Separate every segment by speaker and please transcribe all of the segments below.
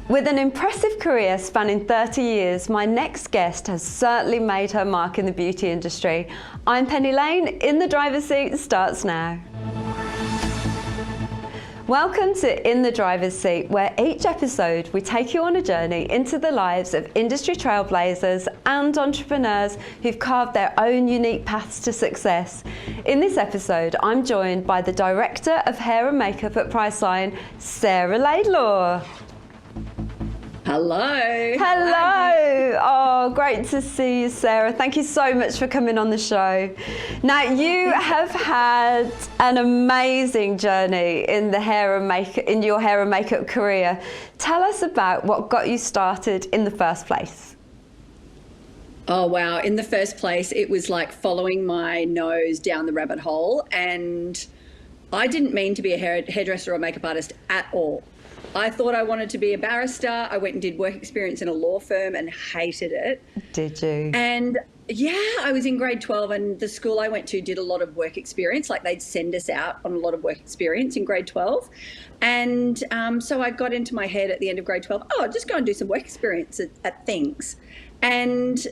Speaker 1: With an impressive career spanning 30 years, my next guest has certainly made her mark in the beauty industry. I'm Penny Lane. In the Driver's Seat starts now. Welcome to In the Driver's Seat, where each episode we take you on a journey into the lives of industry trailblazers and entrepreneurs who've carved their own unique paths to success. In this episode, I'm joined by the Director of Hair and Makeup at Priceline, Sarah Laidlaw.
Speaker 2: Hello.
Speaker 1: Hello. Oh, great to see you, Sarah. Thank you so much for coming on the show. Now, you have had an amazing journey in your hair and makeup career. Tell us about what got you started in the first place.
Speaker 2: Oh, wow. In the first place, it was like following my nose down the rabbit hole, and I didn't mean to be a hairdresser or makeup artist at all. I thought I wanted to be a barrister. I went and did work experience in a law firm and hated it.
Speaker 1: Did you?
Speaker 2: And yeah, I was in grade 12 and the school I went to did a lot of work experience. Like they'd send us out on a lot of work experience in grade 12. And so I got into my head at the end of grade 12, I'll just go and do some work experience at things. And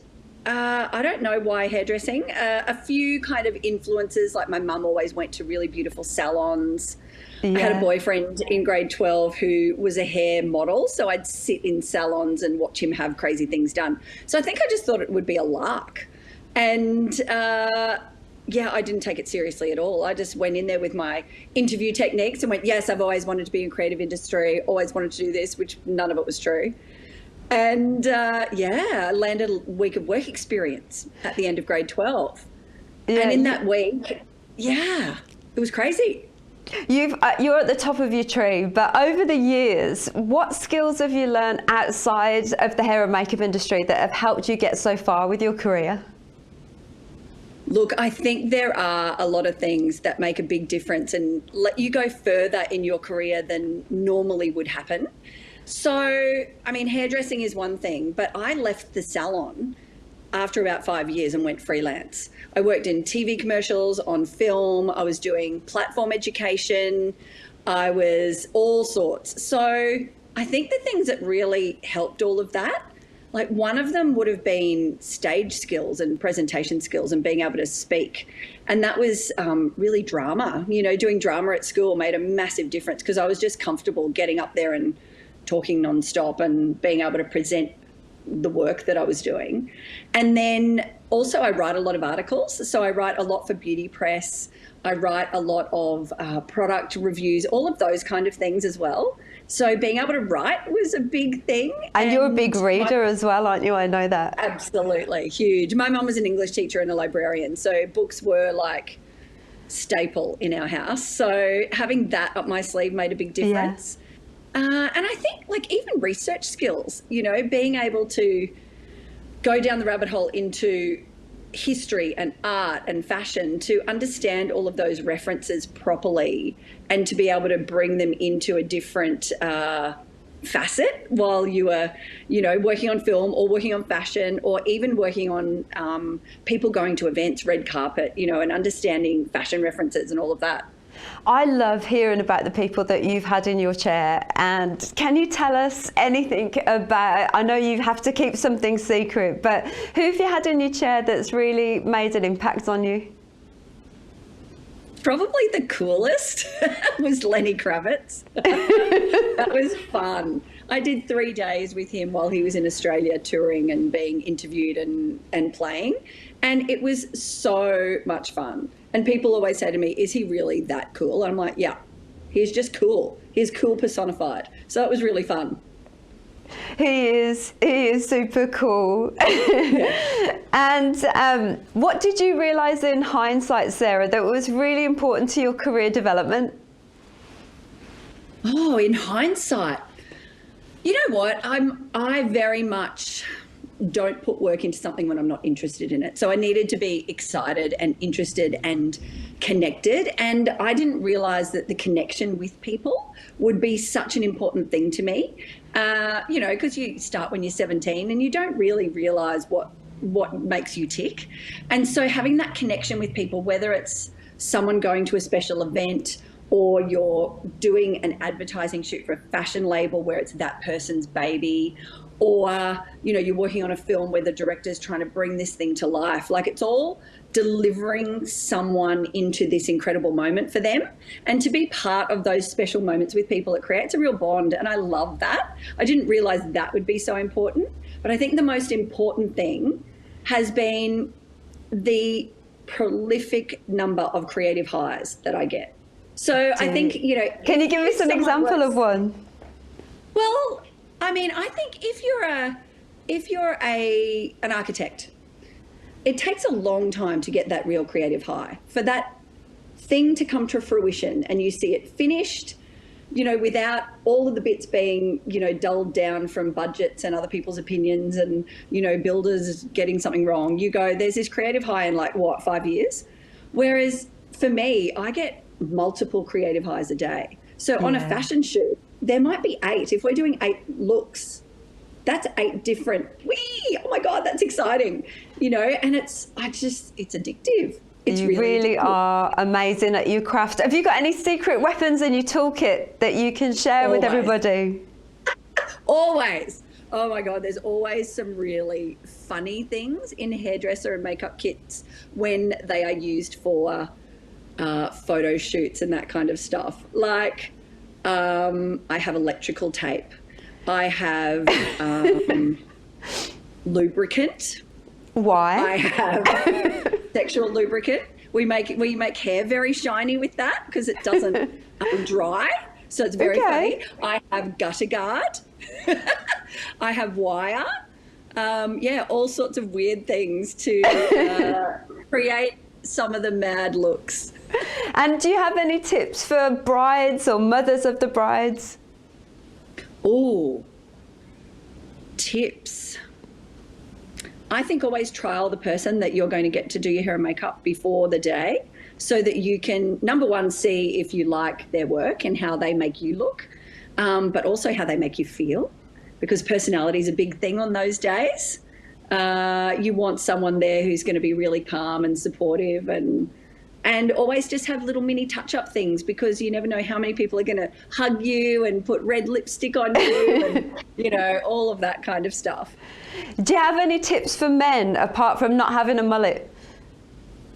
Speaker 2: I don't know why hairdressing. A few kind of influences, like my mum always went to really beautiful salons. Yeah. I had a boyfriend in grade 12 who was a hair model, so I'd sit in salons and watch him have crazy things done. So I think I just thought it would be a lark. And I didn't take it seriously at all. I just went in there with my interview techniques and went, yes, I've always wanted to be in creative industry, always wanted to do this, which none of it was true. And I landed a week of work experience at the end of grade 12. Yeah, and in that week, it was crazy.
Speaker 1: You're at the top of your tree, but over the years, what skills have you learned outside of the hair and makeup industry that have helped you get so far with your career?
Speaker 2: Look, I think there are a lot of things that make a big difference and let you go further in your career than normally would happen. So, I mean, hairdressing is one thing, but I left the salon after about 5 years and went freelance. I worked in TV commercials, on film, I was doing platform education, I was all sorts. So I think the things that really helped all of that, like one of them would have been stage skills and presentation skills and being able to speak. And that was really drama. You know, doing drama at school made a massive difference because I was just comfortable getting up there and talking nonstop and being able to present the work that I was doing. And then also I write a lot of articles. So I write a lot for Beauty Press. I write a lot of product reviews, all of those kind of things as well. So being able to write was a big thing.
Speaker 1: And you're a big reader as well, aren't you? I know that.
Speaker 2: Absolutely, huge. My mum was an English teacher and a librarian, so books were like staple in our house. So having that up my sleeve made a big difference. Yeah. And I think like even research skills, you know, being able to go down the rabbit hole into history and art and fashion, to understand all of those references properly and to be able to bring them into a different facet while you are, you know, working on film or working on fashion or even working on people going to events, red carpet, you know, and understanding fashion references and all of that.
Speaker 1: I love hearing about the people that you've had in your chair, and can you tell us anything about, I know you have to keep something secret, but who have you had in your chair that's really made an impact on you?
Speaker 2: Probably the coolest was Lenny Kravitz. That was fun. I did 3 days with him while he was in Australia touring and being interviewed and playing, and it was so much fun. And people always say to me, is he really that cool? And I'm like, yeah, he's just cool. He's cool personified. So it was really fun.
Speaker 1: He is super cool. And what did you realise in hindsight, Sarah, that was really important to your career development?
Speaker 2: Oh, in hindsight, you know what? I very much don't put work into something when I'm not interested in it. So I needed to be excited and interested and connected. And I didn't realize that the connection with people would be such an important thing to me. You know, because you start when you're 17 and you don't really realize what makes you tick. And so having that connection with people, whether it's someone going to a special event or you're doing an advertising shoot for a fashion label where it's that person's baby, or, you're working on a film where the director's trying to bring this thing to life. Like, it's all delivering someone into this incredible moment for them. And to be part of those special moments with people, it creates a real bond. And I love that. I didn't realize that would be so important. But I think the most important thing has been the prolific number of creative hires that I get. So I think,
Speaker 1: Can you give us an example of one?
Speaker 2: Well, I mean, I think if you're an architect, it takes a long time to get that real creative high, for that thing to come to fruition and you see it finished, without all of the bits being, dulled down from budgets and other people's opinions and, builders getting something wrong. You go, there's this creative high in 5 years? Whereas for me, I get multiple creative highs a day. So on a fashion shoot, there might be 8. If we're doing 8 looks, that's 8 different, oh my God, that's exciting, and it's addictive.
Speaker 1: You really are amazing at your craft. Have you got any secret weapons in your toolkit that you can share with everybody?
Speaker 2: Always. Oh my God, there's always some really funny things in hairdresser and makeup kits when they are used for photo shoots and that kind of stuff. Like, I have electrical tape. I have lubricant.
Speaker 1: Why?
Speaker 2: I have sexual lubricant. We make hair very shiny with that because it doesn't dry. So it's very funny. I have gutter guard. I have wire. All sorts of weird things to create some of the mad looks.
Speaker 1: And do you have any tips for brides or mothers of the brides?
Speaker 2: Oh, tips. I think always trial the person that you're going to get to do your hair and makeup before the day, so that you can, number one, see if you like their work and how they make you look, but also how they make you feel, because personality is a big thing on those days. You want someone there who's going to be really calm and supportive, and always just have little mini touch-up things, because you never know how many people are going to hug you and put red lipstick on you and, all of that kind of stuff.
Speaker 1: Do you have any tips for men apart from not having a mullet?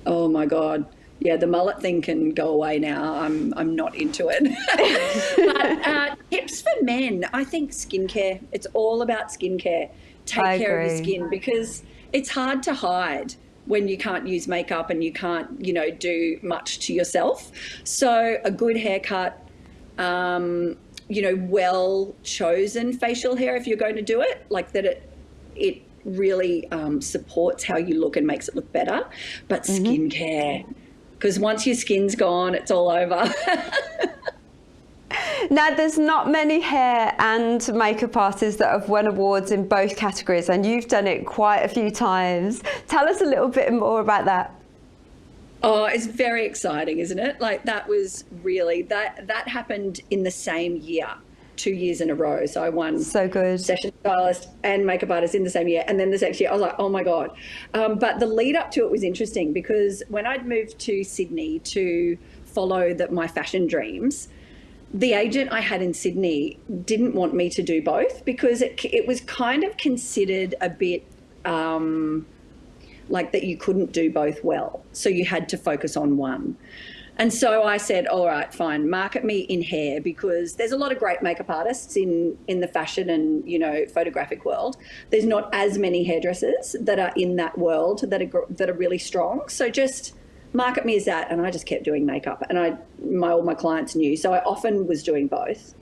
Speaker 2: Oh my God. Yeah, the mullet thing can go away now. I'm not into it. But tips for men, I think skincare. It's all about skincare. Take care of your skin, because it's hard to hide when you can't use makeup and you can't, do much to yourself. So a good haircut, well chosen facial hair, if you're going to do it, like that it really supports how you look and makes it look better. But skincare, because once your skin's gone, it's all over.
Speaker 1: Now, there's not many hair and makeup artists that have won awards in both categories, and you've done it quite a few times. Tell us a little bit more about that.
Speaker 2: Oh, it's very exciting, isn't it? Like, that was really, that happened in the same year, 2 years in a row. So I won
Speaker 1: so good
Speaker 2: session stylist and makeup artist in the same year. And then the next year I was like, oh my God. But the lead up to it was interesting, because when I'd moved to Sydney to follow my fashion dreams, the agent I had in Sydney didn't want me to do both, because it was kind of considered a bit like that you couldn't do both well. So you had to focus on one. And so I said, all right, fine, market me in hair, because there's a lot of great makeup artists in the fashion and, photographic world. There's not as many hairdressers that are in that world that are really strong. So just market me as that. And I just kept doing makeup, and all my clients knew. So I often was doing both.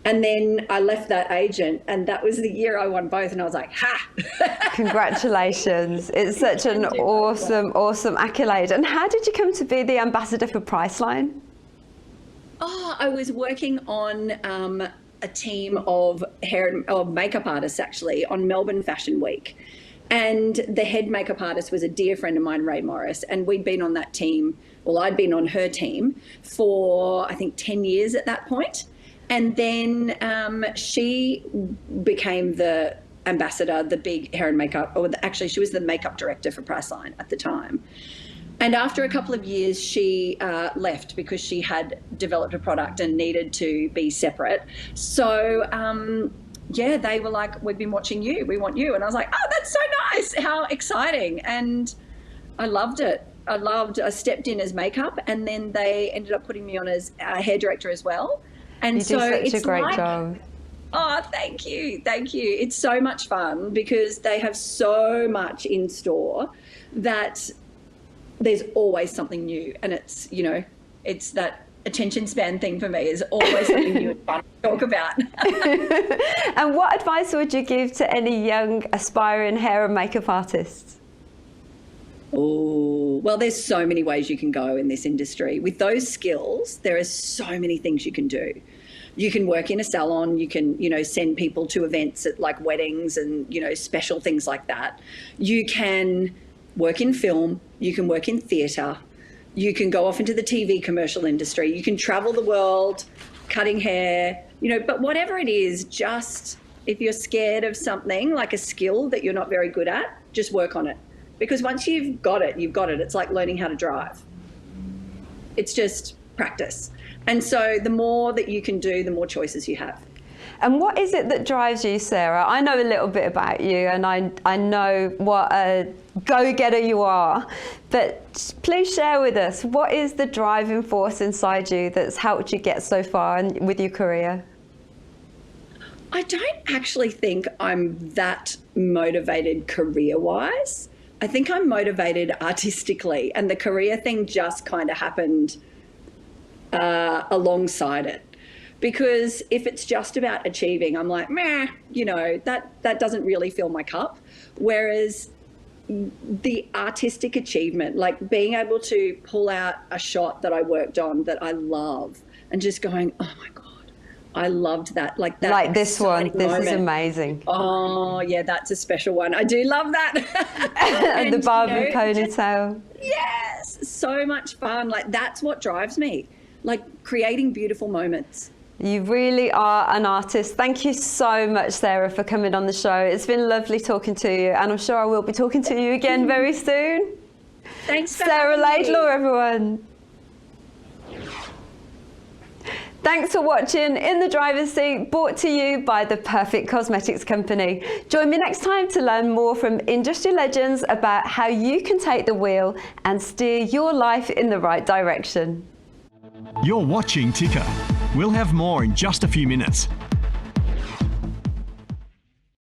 Speaker 2: And then I left that agent, and that was the year I won both. And I was like, ha!
Speaker 1: Congratulations. It's such an awesome accolade. And how did you come to be the ambassador for Priceline?
Speaker 2: Oh, I was working on a team of makeup artists, actually, on Melbourne Fashion Week. And the head makeup artist was a dear friend of mine, Ray Morris, and we'd been on that team, I'd been on her team for, I think, 10 years at that point. And then she became the ambassador, the big hair and makeup, actually she was the makeup director for Priceline at the time. And after a couple of years, she left because she had developed a product and needed to be separate. So, yeah, they were like, we've been watching you, we want you. And I was like, oh, that's so nice, how exciting. And I loved it. I stepped in as makeup, and then they ended up putting me on as a hair director as well. And
Speaker 1: you do such a great job.
Speaker 2: Oh, thank you. Thank you. It's so much fun because they have so much in store that there's always something new. And it's, you know, it's that attention span thing for me is always something new and fun to talk about.
Speaker 1: And what advice would you give to any young aspiring hair and makeup artists?
Speaker 2: Oh, well, there's so many ways you can go in this industry. With those skills, there are so many things you can do. You can work in a salon, you can, you know, send people to events at like weddings and, you know, special things like that. You can work in film, you can work in theatre, you can go off into the TV commercial industry, you can travel the world, cutting hair, you know, but whatever it is, just if you're scared of something like a skill that you're not very good at, just work on it. Because once you've got it, you've got it. It's like learning how to drive. It's just practice. And so the more that you can do, the more choices you have.
Speaker 1: And what is it that drives you, Sarah? I know a little bit about you, and I know what a go-getter you are. But please share with us, what is the driving force inside you that's helped you get so far with your career?
Speaker 2: I don't actually think I'm that motivated career-wise. I think I'm motivated artistically, and the career thing just kind of happened alongside it. Because if it's just about achieving, I'm like, meh, you know, that doesn't really fill my cup. Whereas the artistic achievement, like being able to pull out a shot that I worked on that I love and just going, oh my God, I loved that. Like that.
Speaker 1: Like this one, this
Speaker 2: moment.
Speaker 1: is amazing.
Speaker 2: Oh yeah, that's a special one. I do love that.
Speaker 1: And the Barbie
Speaker 2: you know,
Speaker 1: ponytail.
Speaker 2: Yes, so much fun. Like that's what drives me, like creating beautiful moments.
Speaker 1: You really are an artist. Thank you so much, Sarah, for coming on the show. It's been lovely talking to you, and I'm sure I will be talking to you again very soon.
Speaker 2: Thanks for
Speaker 1: Sarah
Speaker 2: having
Speaker 1: Laidlaw,
Speaker 2: me.
Speaker 1: everyone. Thanks for watching In the Driver's Seat, brought to you by the Perfect Cosmetics Company. Join me next time to learn more from industry legends about how you can take the wheel and steer your life in the right direction.
Speaker 3: You're watching Ticker. We'll have more in just a few minutes.